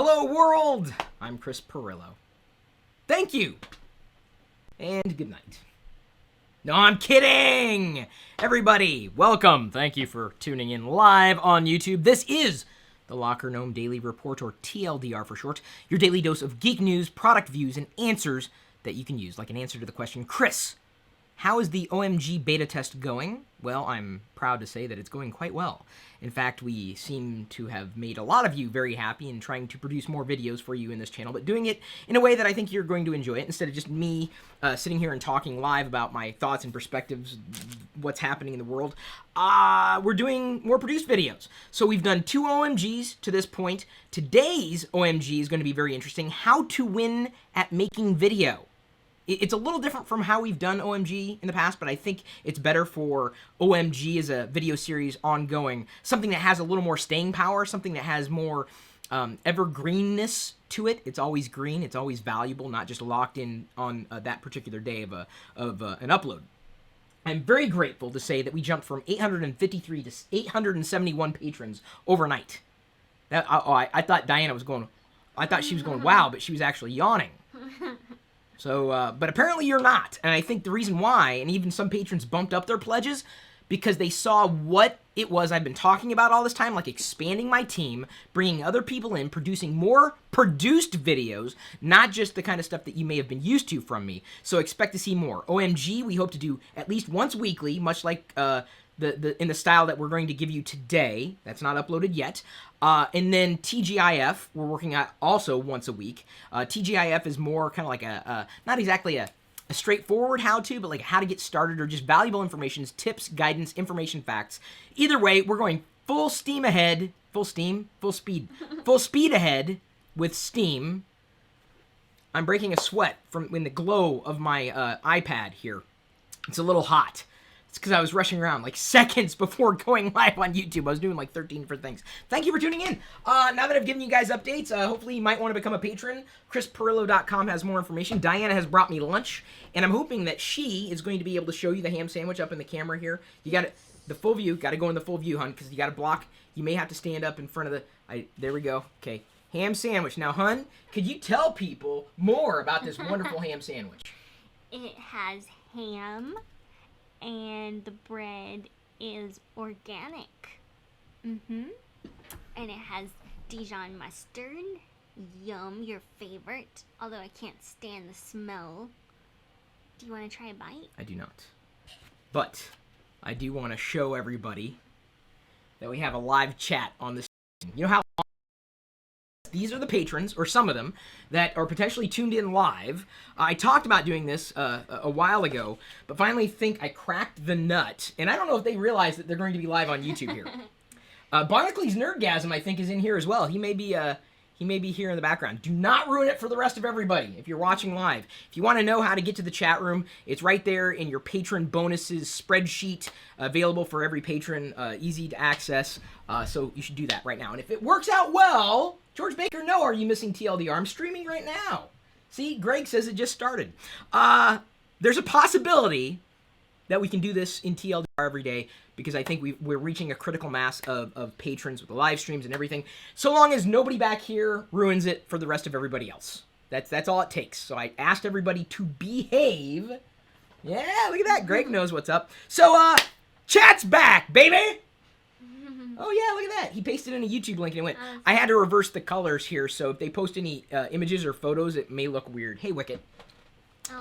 Hello world! I'm Chris Pirillo. Thank you! And good night. No, I'm kidding! Everybody, welcome! Thank you for tuning in live on YouTube. This is the LockerGnome Daily Report, or TLDR for short. Your daily dose of geek news, product views, and answers that you can use. Like an answer to the question, Chris, how is the OMG beta test going? Well, I'm proud to say that it's going quite well. In fact, we seem to have made a lot of you very happy in trying to produce more videos for you in this channel, but doing it in a way that I think you're going to enjoy it, instead of just me sitting here and talking live about my thoughts and perspectives, what's happening in the world. We're doing more produced videos. So we've done 2 OMGs to this point. Today's OMG is going to be very interesting. How to win at making video. It's a little different from how we've done OMG in the past, but I think it's better for OMG as a video series ongoing. Something that has a little more staying power, something that has more evergreenness to it. It's always green, it's always valuable, not just locked in on that particular day of an upload. I'm very grateful to say that we jumped from 853 to 871 patrons overnight. I thought Diana was going, I thought she was going, wow, but she was actually yawning. So, but apparently you're not, and I think the reason why, and even some patrons bumped up their pledges, because they saw what it was I've been talking about all this time, like expanding my team, bringing other people in, producing more produced videos, not just the kind of stuff that you may have been used to from me. So expect to see more. OMG, we hope to do at least once weekly, much like in the style that we're going to give you today. That's not uploaded yet. And then TGIF, we're working at also once a week. TGIF is more kind of like not exactly a straightforward how-to, but like how to get started, or just valuable information, tips, guidance, information, facts. Either way, we're going full steam ahead, full speed ahead with steam. I'm breaking a sweat from in the glow of my iPad here. It's a little hot. It's because I was rushing around like seconds before going live on YouTube. I was doing like 13 different things. Thank you for tuning in. Now that I've given you guys updates, hopefully you might want to become a patron. ChrisPirillo.com has more information. Diana has brought me lunch, and I'm hoping that she is going to be able to show you the ham sandwich up in the camera here. You got it, the full view. Got to go in the full view, hun, because you got to block. You may have to stand up in front of the. There we go. Okay, ham sandwich. Now, hun, could you tell people more about this wonderful ham sandwich? It has ham. And the bread is organic. And it has Dijon mustard. Yum, your favorite. Although I can't stand the smell. Do you want to try a bite? I do not. But I do want to show everybody that we have a live chat on this. You know how these are the patrons, or some of them, that are potentially tuned in live. I talked about doing this a while ago, but finally think I cracked the nut. And I don't know if they realize that they're going to be live on YouTube here. Barnacle Nerdgasm, I think, is in here as well. He may be here in the background. Do not ruin it for the rest of everybody if you're watching live. If you want to know how to get to the chat room, it's right there in your patron bonuses spreadsheet, available for every patron, easy to access. So you should do that right now. And if it works out well, George Baker, no, are you missing TLDR? I'm streaming right now. See, Greg says it just started. There's a possibility that we can do this in TLDR every day, because I think we're reaching a critical mass of patrons with the live streams and everything, so long as nobody back here ruins it for the rest of everybody else. That's all it takes. So I asked everybody to behave. Yeah, look at that. Greg knows what's up. So, chat's back, baby! Oh yeah, look at that. He pasted in a YouTube link and it went. I had to reverse the colors here, so if they post any images or photos, it may look weird. Hey, Wicket.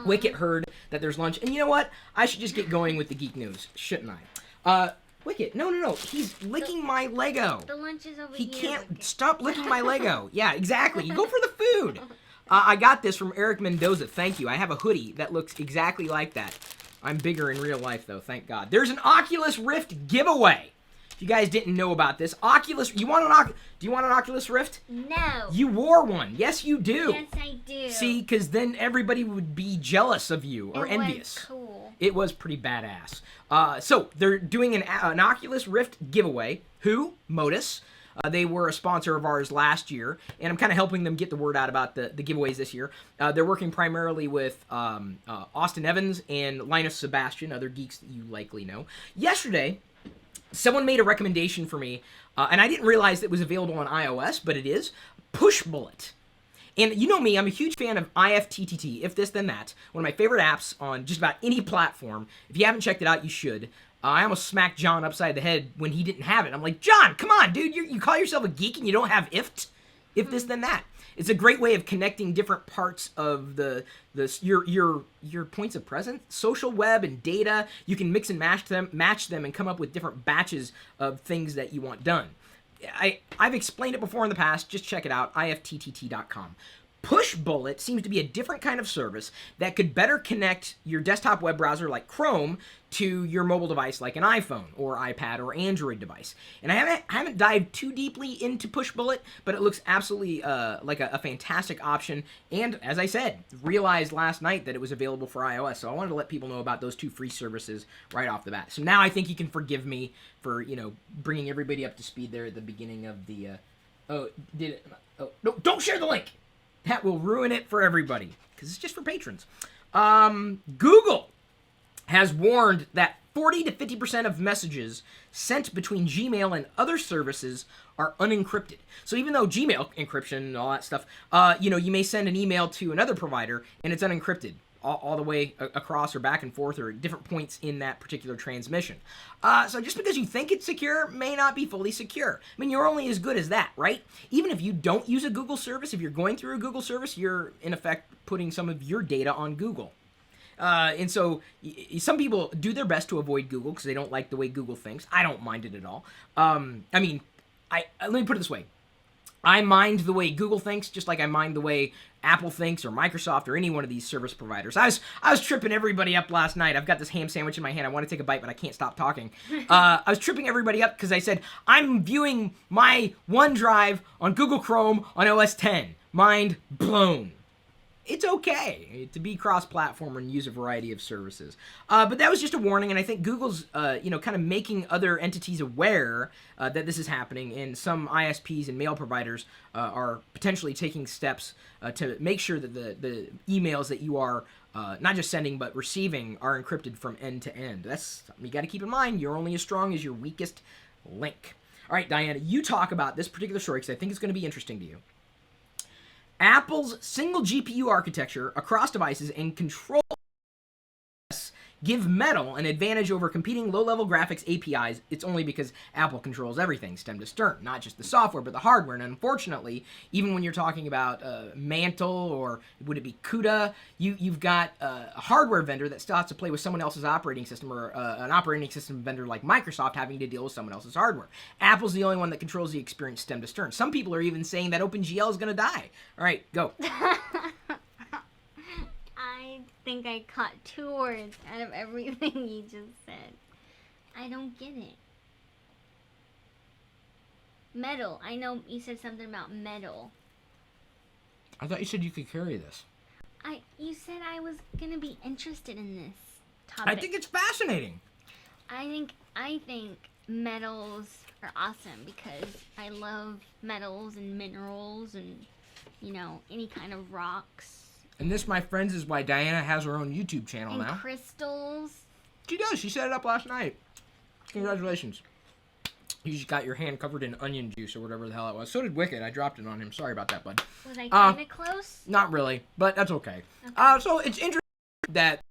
Wicket heard that there's lunch, and you know what? I should just get going with the geek news, shouldn't I? Wicket, no. He's licking my Lego. The lunch is over here. He can't Wicket. stop licking my Lego. Yeah, exactly. You go for the food. I got this from Eric Mendoza. Thank you. I have a hoodie that looks exactly like that. I'm bigger in real life, though. Thank God. There's an Oculus Rift giveaway. If you guys didn't know about this, Oculus, do you want an Oculus Rift? No. You wore one. Yes, you do. Yes, I do. See, because then everybody would be jealous of you or envious. It was cool. It was pretty badass. So they're doing an Oculus Rift giveaway. Who? Modus. They were a sponsor of ours last year, and I'm kind of helping them get the word out about the giveaways this year. They're working primarily with Austin Evans and Linus Sebastian, other geeks that you likely know. Yesterday, someone made a recommendation for me, and I didn't realize it was available on iOS, but it is, Pushbullet. And you know me, I'm a huge fan of IFTTT, If This Then That, one of my favorite apps on just about any platform. If you haven't checked it out, you should. I almost smacked John upside the head when he didn't have it. I'm like, John, come on, dude, you call yourself a geek and you don't have If This Then That. It's a great way of connecting different parts of your points of presence, social web and data. You can mix and match them, and come up with different batches of things that you want done. I've explained it before in the past. Just check it out, ifttt.com. Pushbullet seems to be a different kind of service that could better connect your desktop web browser like Chrome to your mobile device like an iPhone or iPad or Android device. And I haven't dived too deeply into Pushbullet, but it looks absolutely like a fantastic option. And as I said, realized last night that it was available for iOS. So I wanted to let people know about those two free services right off the bat. So now I think you can forgive me for, bringing everybody up to speed there at the beginning of the... no, don't share the link! That will ruin it for everybody, because it's just for patrons. Google has warned that 40 to 50% of messages sent between Gmail and other services are unencrypted. So even though Gmail encryption and all that stuff, you may send an email to another provider and it's unencrypted all the way across or back and forth or at different points in that particular transmission. So just because you think it's secure may not be fully secure. I mean, you're only as good as that, right? Even if you don't use a Google service, if you're going through a Google service, you're in effect putting some of your data on Google. And so some people do their best to avoid Google because they don't like the way Google thinks. I don't mind it at all. Let me put it this way. I mind the way Google thinks, just like I mind the way Apple thinks or Microsoft or any one of these service providers. I was tripping everybody up last night. I've got this ham sandwich in my hand. I want to take a bite, but I can't stop talking. I was tripping everybody up because I said, I'm viewing my OneDrive on Google Chrome on OS X. Mind blown. It's okay to be cross-platform and use a variety of services. But that was just a warning, and I think Google's, kind of making other entities aware that this is happening, and some ISPs and mail providers are potentially taking steps to make sure that the emails that you are not just sending but receiving are encrypted from end to end. That's something you got to keep in mind. You're only as strong as your weakest link. All right, Diana, you talk about this particular story because I think it's going to be interesting to you. Apple's single GPU architecture across devices and control give Metal an advantage over competing low-level graphics APIs. It's only because Apple controls everything stem to stern, not just the software, but the hardware. And unfortunately, even when you're talking about Mantle or would it be CUDA, you've got a hardware vendor that still has to play with someone else's operating system, or an operating system vendor like Microsoft having to deal with someone else's hardware. Apple's the only one that controls the experience stem to stern. Some people are even saying that OpenGL is going to die. All right, go. I think I caught 2 words out of everything you just said. I don't get it. Metal. I know you said something about metal. I thought you said you could carry this. You said I was gonna be interested in this topic. I think it's fascinating. I think metals are awesome because I love metals and minerals and, any kind of rocks. And this, my friends, is why Diana has her own YouTube channel and now. Crystals. She does. She set it up last night. Congratulations. You just got your hand covered in onion juice or whatever the hell it was. So did Wicked. I dropped it on him. Sorry about that, bud. Was I kind of close? Not really, but that's okay. So it's interesting that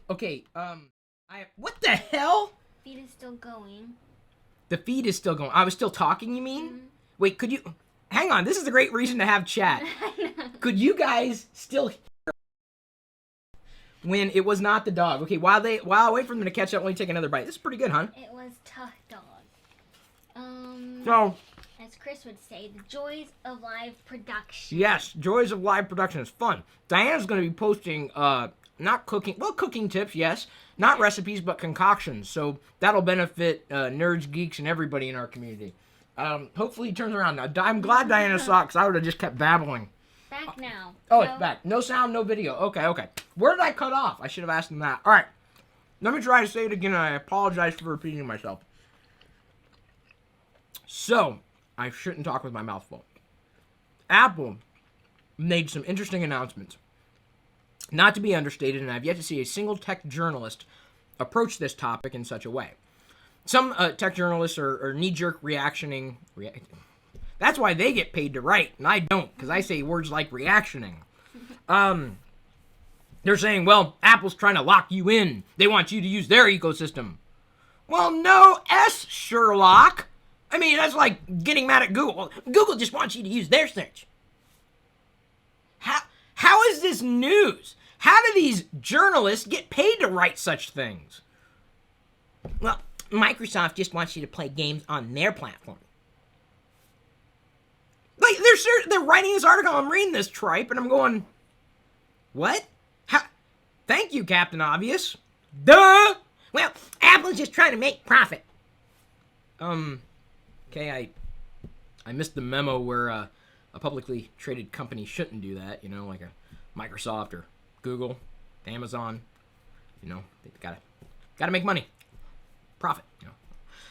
Okay, what the hell? Feed is still going. The feed is still going. I was still talking, you mean? Mm-hmm. Wait, could you... Hang on, this is a great reason to have chat. Could you guys still hear when it was not the dog? Okay, while I wait for them to catch up, let me take another bite. This is pretty good, huh? It was tough dog. So, as Chris would say, the joys of live production. yes, joys of live production is fun. Diana's going to be posting, not cooking, well, cooking tips, yes. Not recipes, but concoctions. So that'll benefit nerds, geeks, and everybody in our community. Hopefully he turns around now. I'm glad Diana saw it, because I would have just kept babbling. Back now. Oh, it's back. No sound, no video. Okay. Where did I cut off? I should have asked him that. All right. Let me try to say it again. I apologize for repeating myself. So, I shouldn't talk with my mouth full. Apple made some interesting announcements. Not to be understated, and I've yet to see a single tech journalist approach this topic in such a way. Some tech journalists are knee-jerk reactioning. That's why they get paid to write, and I don't, because I say words like reactioning. They're saying, well, Apple's trying to lock you in. They want you to use their ecosystem. Well, no Sherlock. I mean, that's like getting mad at Google. Well, Google just wants you to use their search. How is this news? How do these journalists get paid to write such things? Well, Microsoft just wants you to play games on their platform. Like, they're writing this article, I'm reading this tripe, and I'm going, what? Thank you, Captain Obvious. Duh! Well, Apple's just trying to make profit. Okay, I missed the memo where a publicly traded company shouldn't do that, you know, like a Microsoft or Google, Amazon, you know, they gotta make money. Profit, you know.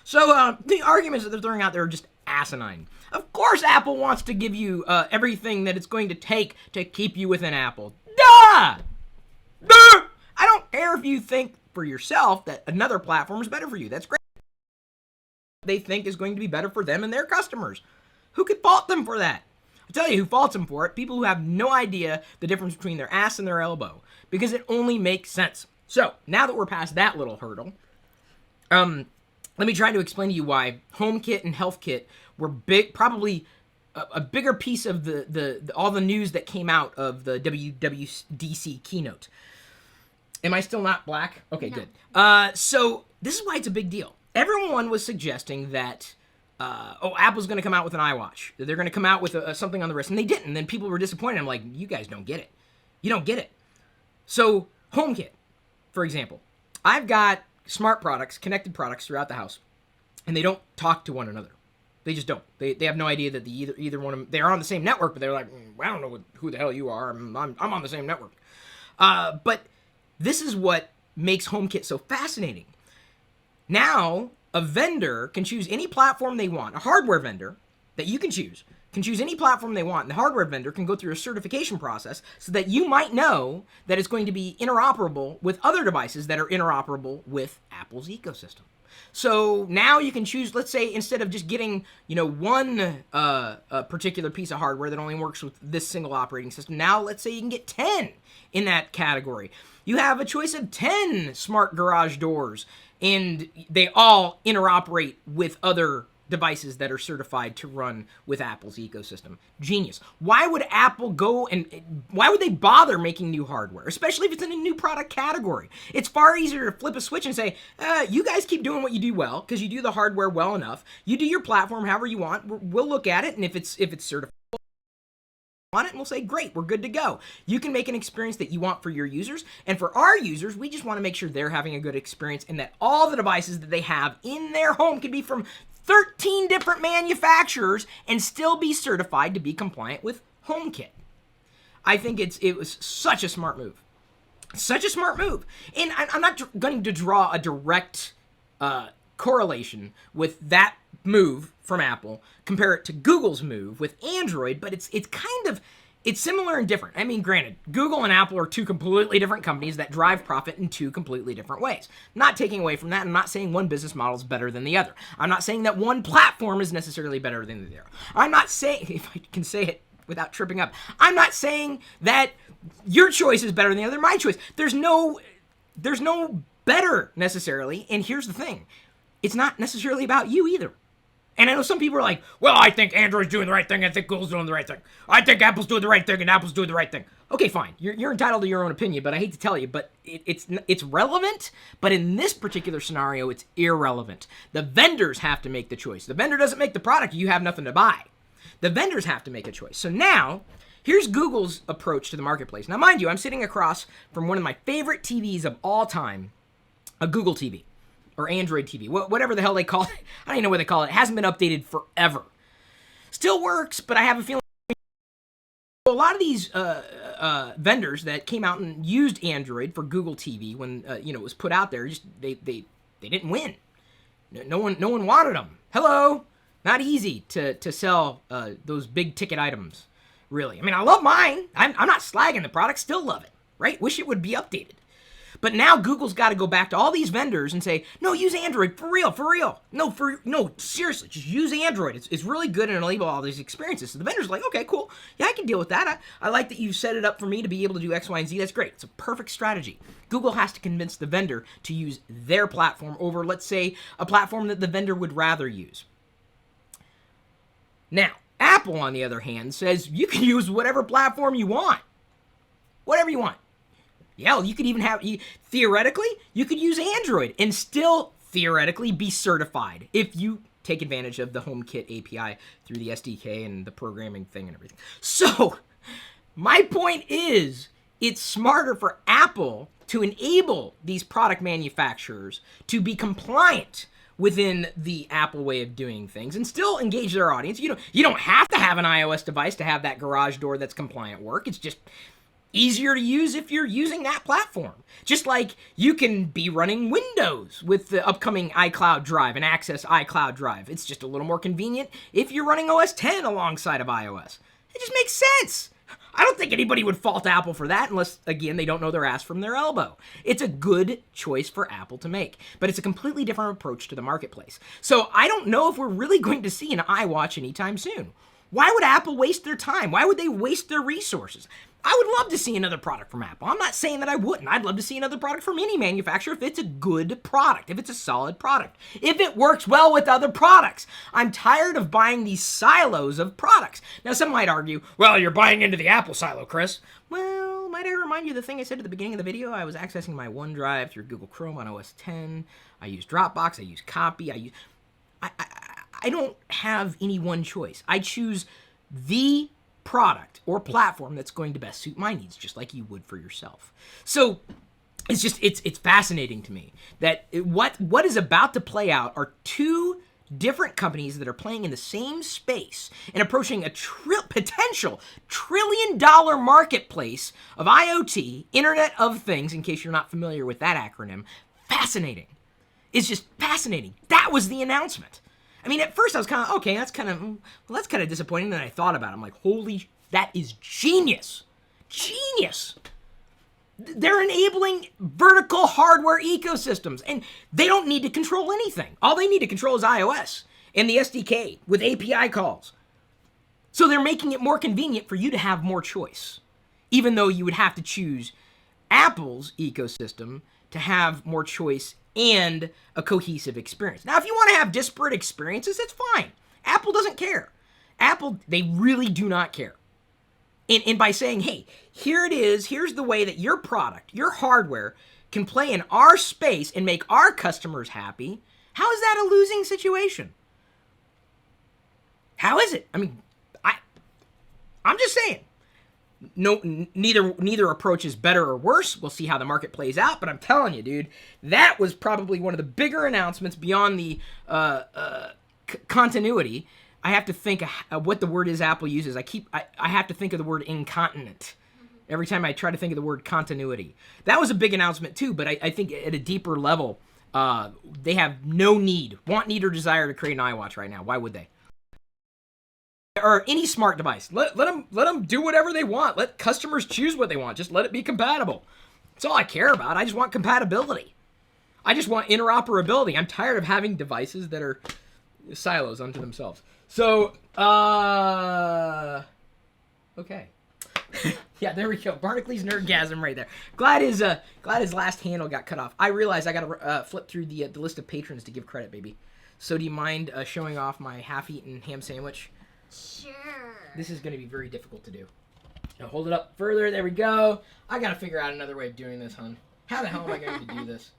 So, the arguments that they're throwing out there are just asinine. Of course Apple wants to give you everything that it's going to take to keep you within Apple. Duh! Duh! I don't care if you think for yourself that another platform is better for you. That's great. They think is going to be better for them and their customers. Who could fault them for that? I'll tell you who faults them for it. People who have no idea the difference between their ass and their elbow. Because it only makes sense. So, now that we're past that little hurdle, let me try to explain to you why HomeKit and HealthKit were probably a bigger piece of the all the news that came out of the WWDC keynote. Am I still not black? Okay, no. Good. So this is why it's a big deal. Everyone was suggesting that, Apple's going to come out with an iWatch. They're going to come out with something on the wrist, and they didn't. And then people were disappointed. I'm like, you guys don't get it. You don't get it. So HomeKit, for example, I've got smart products, connected products throughout the house, and they don't talk to one another. They just don't. They have no idea that either one of them, they're on the same network, but they're like, I don't know who the hell you are. I'm on the same network. But this is what makes HomeKit so fascinating. Now, a vendor can choose any platform they want. A hardware vendor that you can choose any platform they want. And the hardware vendor can go through a certification process so that you might know that it's going to be interoperable with other devices that are interoperable with Apple's ecosystem. So now you can choose, let's say, instead of just getting, one particular piece of hardware that only works with this single operating system, now let's say you can get 10 in that category. You have a choice of 10 smart garage doors, and they all interoperate with other devices that are certified to run with Apple's ecosystem. Genius. Why would Apple why would they bother making new hardware, especially if it's in a new product category? It's far easier to flip a switch and say, you guys keep doing what you do well, because you do the hardware well enough. You do your platform however you want. We'll look at it, and if it's certified on it, and we'll say, great, we're good to go. You can make an experience that you want for your users, and for our users, we just want to make sure they're having a good experience, and that all the devices that they have in their home can be from 13 different manufacturers and still be certified to be compliant with HomeKit. I think it was such a smart move. Such a smart move. And I'm not going to draw a direct correlation with that move from Apple, compare it to Google's move with Android, but it's similar and different. I mean, granted, Google and Apple are two completely different companies that drive profit in two completely different ways. Not taking away from that, I'm not saying one business model is better than the other. I'm not saying that one platform is necessarily better than the other. I'm not saying, if I can say it without tripping up, I'm not saying that your choice is better than the other, my choice. There's no there's no better necessarily. And here's the thing. It's not necessarily about you either. And I know some people are like, well, I think Android's doing the right thing. I think Google's doing the right thing. I think Apple's doing the right thing and Apple's doing the right thing. Okay, fine. You're entitled to your own opinion, but I hate to tell you, but it's relevant, but in this particular scenario, it's irrelevant. The vendors have to make the choice. The vendor doesn't make the product. You have nothing to buy. The vendors have to make a choice. So now, here's Google's approach to the marketplace. Now, mind you, I'm sitting across from one of my favorite TVs of all time, a Google TV. Or Android TV, whatever the hell they call it. I don't even know what they call it. It hasn't been updated forever. Still works, but I have a feeling a lot of these vendors that came out and used Android for Google TV when it was put out there, just they didn't win. No one wanted them. Hello, not easy to sell those big ticket items. Really, I mean, I love mine. I'm not slagging the product. Still love it. Right? Wish it would be updated. But now Google's got to go back to all these vendors and say, no, use Android, for real. No, seriously, just use Android. It's really good and enable all these experiences. So the vendor's like, okay, cool. Yeah, I can deal with that. I like that you set it up for me to be able to do X, Y, and Z. That's great. It's a perfect strategy. Google has to convince the vendor to use their platform over, let's say, a platform that the vendor would rather use. Now, Apple, on the other hand, says you can use whatever platform you want. Whatever you want. Yeah, you could even theoretically, you could use Android and still theoretically be certified if you take advantage of the HomeKit API through the SDK and the programming thing and everything. So, my point is, it's smarter for Apple to enable these product manufacturers to be compliant within the Apple way of doing things and still engage their audience. You don't have to have an iOS device to have that garage door that's compliant work. It's just easier to use if you're using that platform. Just like you can be running Windows with the upcoming iCloud Drive and Access iCloud Drive. It's just a little more convenient if you're running OS X alongside of iOS. It just makes sense. I don't think anybody would fault Apple for that unless, again, they don't know their ass from their elbow. It's a good choice for Apple to make, but it's a completely different approach to the marketplace. So I don't know if we're really going to see an iWatch anytime soon. Why would Apple waste their time? Why would they waste their resources? I would love to see another product from Apple. I'm not saying that I wouldn't. I'd love to see another product from any manufacturer if it's a good product, if it's a solid product, if it works well with other products. I'm tired of buying these silos of products. Now, some might argue, well, you're buying into the Apple silo, Chris. Well, might I remind you the thing I said at the beginning of the video? I was accessing my OneDrive through Google Chrome on OS X. I use Dropbox. I use Copy. I don't have any one choice. I choose the product or platform that's going to best suit my needs, just like you would for yourself. So it's fascinating to me that what is about to play out are two different companies that are playing in the same space and approaching a potential $1 trillion marketplace of IoT, Internet of Things, in case you're not familiar with that acronym. Fascinating. It's just fascinating. That was the announcement. I mean, at first I was kind of, okay, that's kind of disappointing. Then I thought about it. I'm like, holy, that is genius. Genius. They're enabling vertical hardware ecosystems, and they don't need to control anything. All they need to control is iOS and the SDK with API calls. So they're making it more convenient for you to have more choice, even though you would have to choose Apple's ecosystem to have more choice and a cohesive experience. Now, if you want to have disparate experiences, that's fine. Apple doesn't care. Apple, they really do not care. And by saying, hey, here it is, here's the way that your product, your hardware, can play in our space and make our customers happy, how is that a losing situation? How is it? I mean, I'm just saying. No, neither approach is better or worse. We'll see how the market plays out, but I'm telling you, dude, that was probably one of the bigger announcements beyond the continuity. I have to think of what the word is Apple uses. I have to think of the word incontinent every time I try to think of the word continuity. That was a big announcement too, but I think at a deeper level, they have no need, or desire to create an iWatch right now. Why would they? Or any smart device. Let them do whatever they want. Let customers choose what they want. Just let it be compatible. That's all I care about. I just want compatibility. I just want interoperability. I'm tired of having devices that are silos unto themselves. So, okay. Yeah, there we go. Barnacle Nerdgasm right there. Glad his last handle got cut off. I realized I gotta flip through the list of patrons to give credit, baby. So do you mind showing off my half-eaten ham sandwich? Sure. This is gonna be very difficult to do. Now hold it up further. There we go. I gotta figure out another way of doing this, hon. How the hell am I going to do this?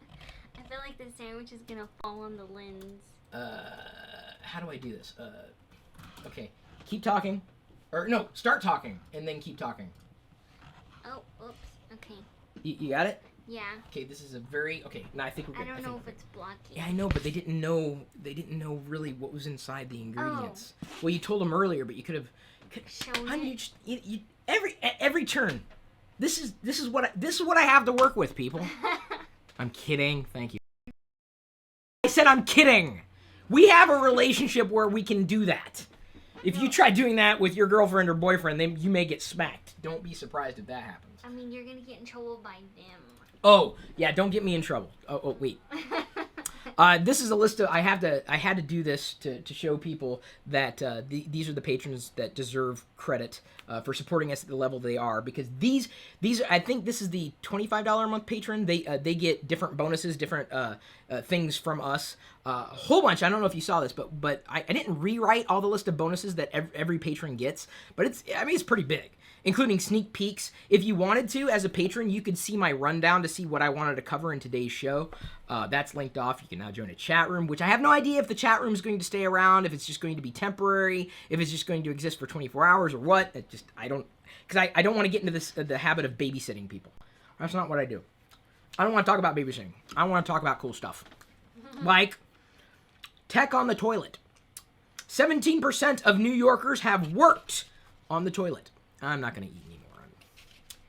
I feel like the sandwich is gonna fall on the lens. How do I do this? Okay. Keep talking. Or no, start talking and then keep talking. Oh, oops. Okay. You got it? Yeah. Okay, this is a very now I think we're good. I don't know if it's blocking. Yeah, I know, but they didn't know really what was inside the ingredients. Oh. Well, you told them earlier, but you could have shown honey, it. You every turn. This is what I have to work with, people. I'm kidding. Thank you. I said I'm kidding. We have a relationship where we can do that. If you try doing that with your girlfriend or boyfriend, then you may get smacked. Don't be surprised if that happens. I mean, you're gonna get in trouble by them. Oh, yeah, don't get me in trouble. Oh wait. This is a list of I had to do this to show people that these are the patrons that deserve credit for supporting us at the level they are, because these I think this is the $25 a month patron. They get different bonuses, different things from us, a whole bunch. I don't know if you saw this, but I didn't rewrite all the list of bonuses that every patron gets, but it's pretty big, including sneak peeks. If you wanted to, as a patron, you could see my rundown to see what I wanted to cover in today's show. That's linked off. You can now join a chat room, which I have no idea if the chat room is going to stay around, if it's just going to be temporary, if it's just going to exist for 24 hours or what. I don't want to get into the habit of babysitting people. That's not what I do. I don't want to talk about babysitting. I want to talk about cool stuff. Like tech on the toilet. 17% of New Yorkers have worked on the toilet. I'm not going to eat anymore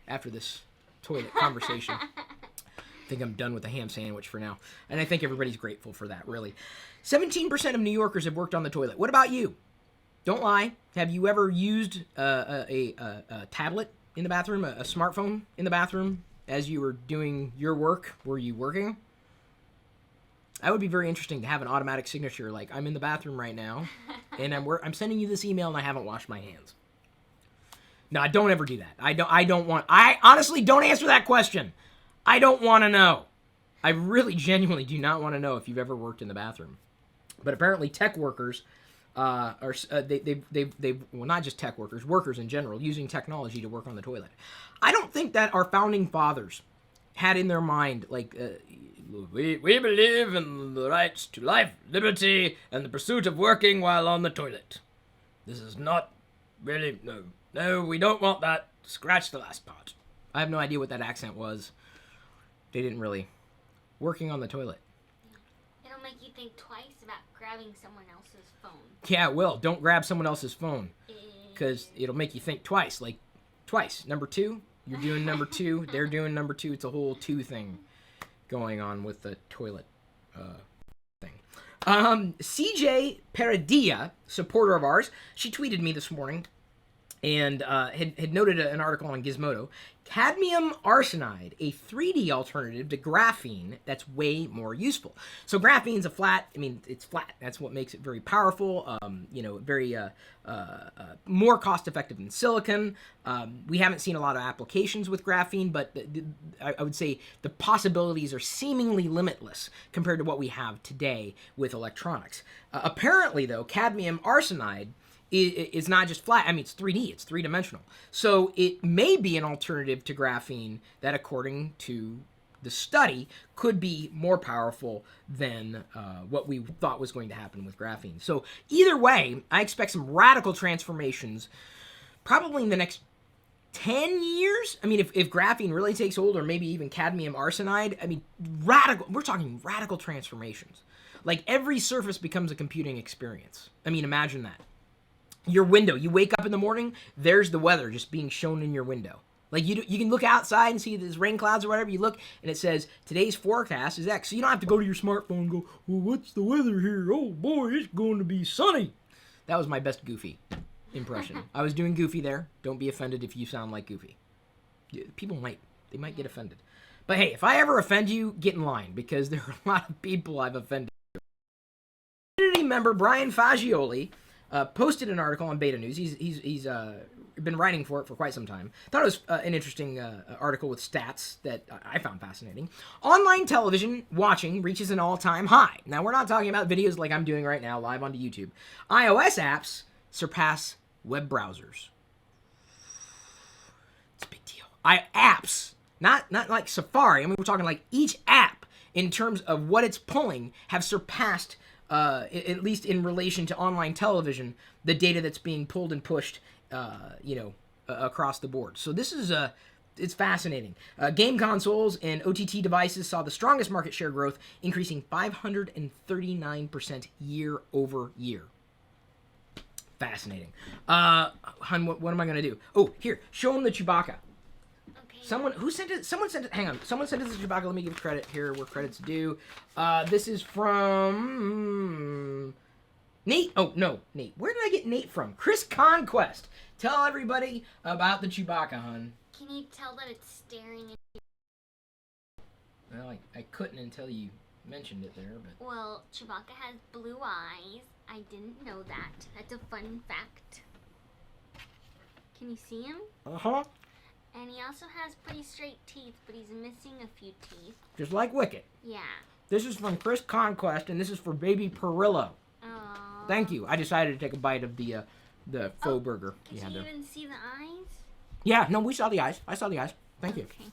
after this toilet conversation. I think I'm done with the ham sandwich for now. And I think everybody's grateful for that, really. 17% of New Yorkers have worked on the toilet. What about you? Don't lie. Have you ever used a tablet in the bathroom, a smartphone in the bathroom as you were doing your work? Were you working? That would be very interesting to have an automatic signature, like, I'm in the bathroom right now, and I'm sending you this email, and I haven't washed my hands. No, don't ever do that. I honestly don't answer that question. I don't want to know. I really genuinely do not want to know if you've ever worked in the bathroom. But apparently tech workers well, not just tech workers, workers in general, using technology to work on the toilet. I don't think that our founding fathers had in their mind, like, we believe in the rights to life, liberty, and the pursuit of working while on the toilet. This is not really, no, we don't want that. Scratch the last part. I have no idea what that accent was. They didn't really. Working on the toilet. It'll make you think twice about grabbing someone else's phone. Yeah, it will. Don't grab someone else's phone. Because it'll make you think twice. Like, twice. Number two, you're doing number two, they're doing number two. It's a whole two thing going on with the toilet thing. CJ Peradilla, supporter of ours, she tweeted me this morning and had noted an article on Gizmodo. Cadmium Arsenide, a 3D alternative to graphene that's way more useful. So graphene's it's flat. That's what makes it very powerful, very more cost-effective than silicon. We haven't seen a lot of applications with graphene, but I would say the possibilities are seemingly limitless compared to what we have today with electronics. Apparently, though, cadmium arsenide is not just flat. It's 3D. It's three-dimensional. So it may be an alternative to graphene that, according to the study, could be more powerful than what we thought was going to happen with graphene. So either way, I expect some radical transformations probably in the next 10 years. If graphene really takes hold, or maybe even cadmium arsenide, we're talking radical transformations. Like, every surface becomes a computing experience. Imagine that. Your window, you wake up in the morning, there's the weather just being shown in your window. Like, you can look outside and see these rain clouds or whatever. You look and it says today's forecast is X. So you don't have to go to your smartphone and go, well, what's the weather here? Oh boy, it's going to be sunny. That was my best Goofy impression. I was doing Goofy there. Don't be offended if you sound like Goofy. People might get offended. But hey, if I ever offend you, get in line, because there are a lot of people I've offended. Community member Brian Fagioli posted an article on Beta News. He's been writing for it for quite some time. Thought it was an interesting article with stats that I found fascinating. Online television watching reaches an all-time high. Now, we're not talking about videos like I'm doing right now, live onto YouTube. iOS apps surpass web browsers. It's a big deal. Apps, not like Safari. I mean, we're talking like each app in terms of what it's pulling have surpassed, at least in relation to online television, the data that's being pulled and pushed, across the board. So this is it's fascinating. Game consoles and OTT devices saw the strongest market share growth, increasing 539% year over year. Fascinating. Hun, what am I gonna do? Oh, here, show them the Chewbacca. Okay. Someone sent it. Hang on. Someone sent it to Chewbacca. Let me give credit here where credit's due. This is from Nate. Oh no, Nate. Where did I get Nate from? Chris Conquest. Tell everybody about the Chewbacca, hun. Can you tell that it's staring at you? Well, I couldn't until you mentioned it there, but Well, Chewbacca has blue eyes. I didn't know that. That's a fun fact. Can you see him? uh-huh. And he also has pretty straight teeth, but he's missing a few teeth. Just like Wicket. Yeah. This is from Chris Conquest, and this is for baby Pirillo. Aww. Thank you. I decided to take a bite of the faux burger. Did you even see the eyes? Yeah, no, we saw the eyes. I saw the eyes. Thank you. Okay.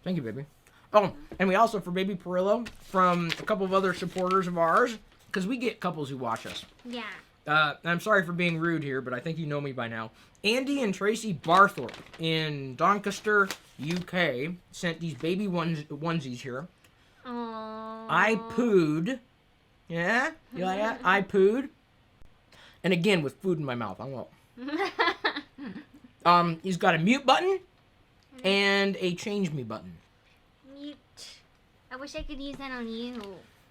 Thank you, baby. Oh, and we also, for baby Pirillo, from a couple of other supporters of ours, because we get couples who watch us. Yeah. I'm sorry for being rude here, but I think you know me by now. Andy and Tracy Barthorpe in Doncaster, UK, sent these baby onesies here. Aww. I pooed. Yeah? You like that? I pooed. And again, with food in my mouth. I won't. He's got a mute button and a change me button. Mute. I wish I could use that on you.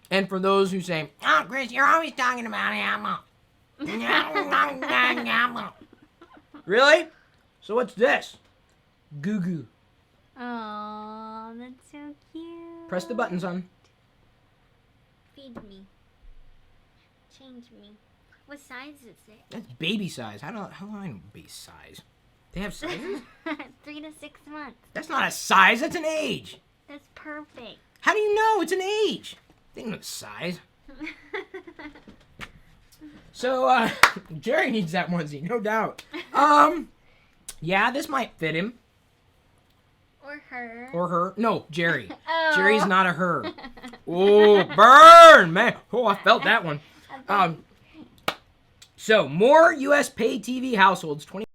And for those who say, "Oh, Chris, you're always talking about ammo." Really? So what's this? Goo goo. Oh, that's so cute. Press the button, son. Feed me. Change me. What size is it? That's baby size. How do I know baby size? They have sizes? 3 to 6 months. That's not a size. That's an age. That's perfect. How do you know? It's an age. They don't know the size. So, Jerry needs that onesie, no doubt. Yeah, this might fit him. Or her. Or her. No, Jerry. Oh. Jerry's not a her. Oh, burn, man. Oh, I felt that one. So, more U.S. paid TV households, 20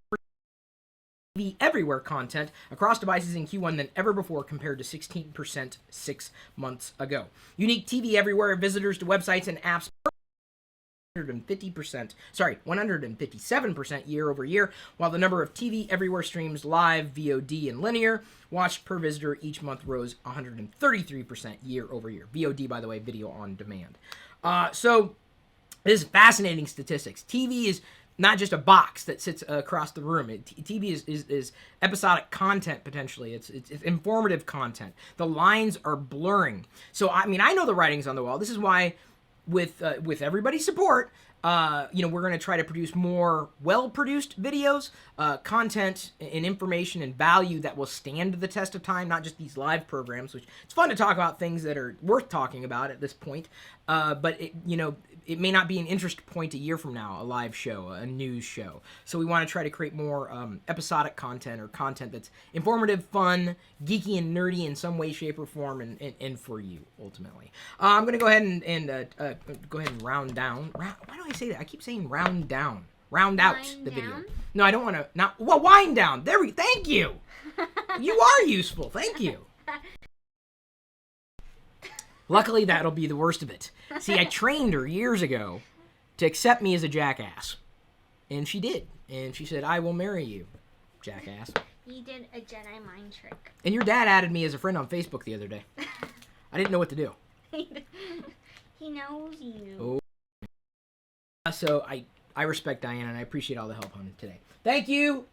TV everywhere content across devices in Q1 than ever before, compared to 16% 6 months ago. Unique TV everywhere visitors to websites and apps 157% year over year, while the number of TV everywhere streams, live, VOD, and linear watched per visitor each month rose 133% year over year. VOD, by the way, video on demand. So this is fascinating statistics. TV is not just a box that sits across the room. TV is episodic content, potentially. It's informative content. The lines are blurring. So, I mean, I know the writing's on the wall. This is why, with everybody's support, we're going to try to produce more well-produced videos, content and information and value that will stand the test of time, not just these live programs, which it's fun to talk about things that are worth talking about at this point. But it may not be an interest point a year from now, a live show, a news show. So we want to try to create more episodic content, or content that's informative, fun, geeky, and nerdy in some way, shape, or form, and for you, ultimately. I'm going to go ahead and round down. Why do I say that? I keep saying round down. Round out Wind the video. down? No, I don't want to. Wind down. Thank you. You are useful. Thank you. Luckily, that'll be the worst of it. See, I trained her years ago to accept me as a jackass. And she did. And she said, "I will marry you, jackass." You did a Jedi mind trick. And your dad added me as a friend on Facebook the other day. I didn't know what to do. He knows you. Oh. So I respect Diana, and I appreciate all the help on it today. Thank you,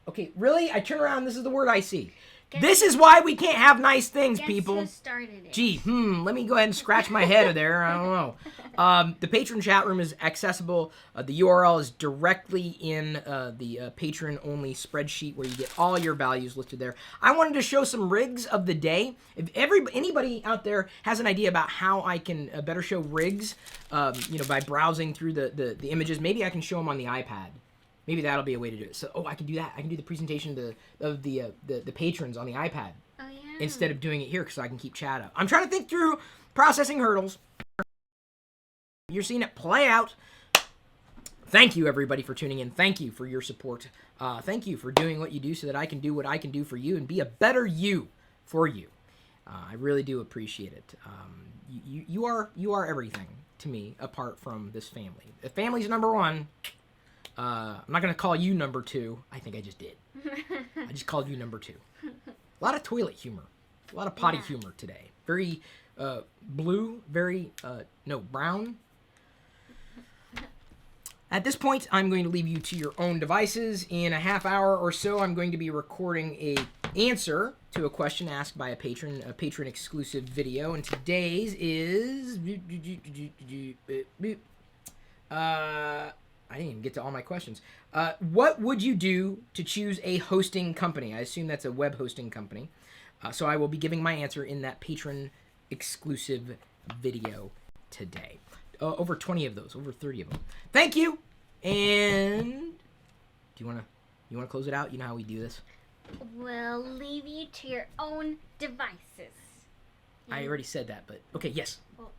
Okay, really? I turn around, this is the word I see. This is why we can't have nice things, Guess people. who started it? Gee, let me go ahead and scratch my head there. I don't know. The Patron chat room is accessible. The URL is directly in the Patron-only spreadsheet where you get all your values listed there. I wanted to show some rigs of the day. If anybody out there has an idea about how I can better show rigs, by browsing through the images, maybe I can show them on the iPad. Maybe that'll be a way to do it. So, I can do that. I can do the presentation of the patrons on the iPad instead of doing it here because I can keep chat up. I'm trying to think through processing hurdles. You're seeing it play out. Thank you, everybody, for tuning in. Thank you for your support. Thank you for doing what you do so that I can do what I can do for you and be a better you for you. I really do appreciate it. You are everything to me apart from this family. If family's number one, I'm not going to call you number two. I think I just did. I just called you number two. A lot of toilet humor. A lot of potty humor today. Very blue, brown. At this point, I'm going to leave you to your own devices. In a half hour or so, I'm going to be recording a answer to a question asked by a patron exclusive video. And today's is... I didn't even get to all my questions. What would you do to choose a hosting company? I assume that's a web hosting company. So I will be giving my answer in that Patron exclusive video today. Over 20 of those, over 30 of them. Thank you. And do you want to close it out? You know how we do this. We'll leave you to your own devices. I already said that, but okay, yes. Well,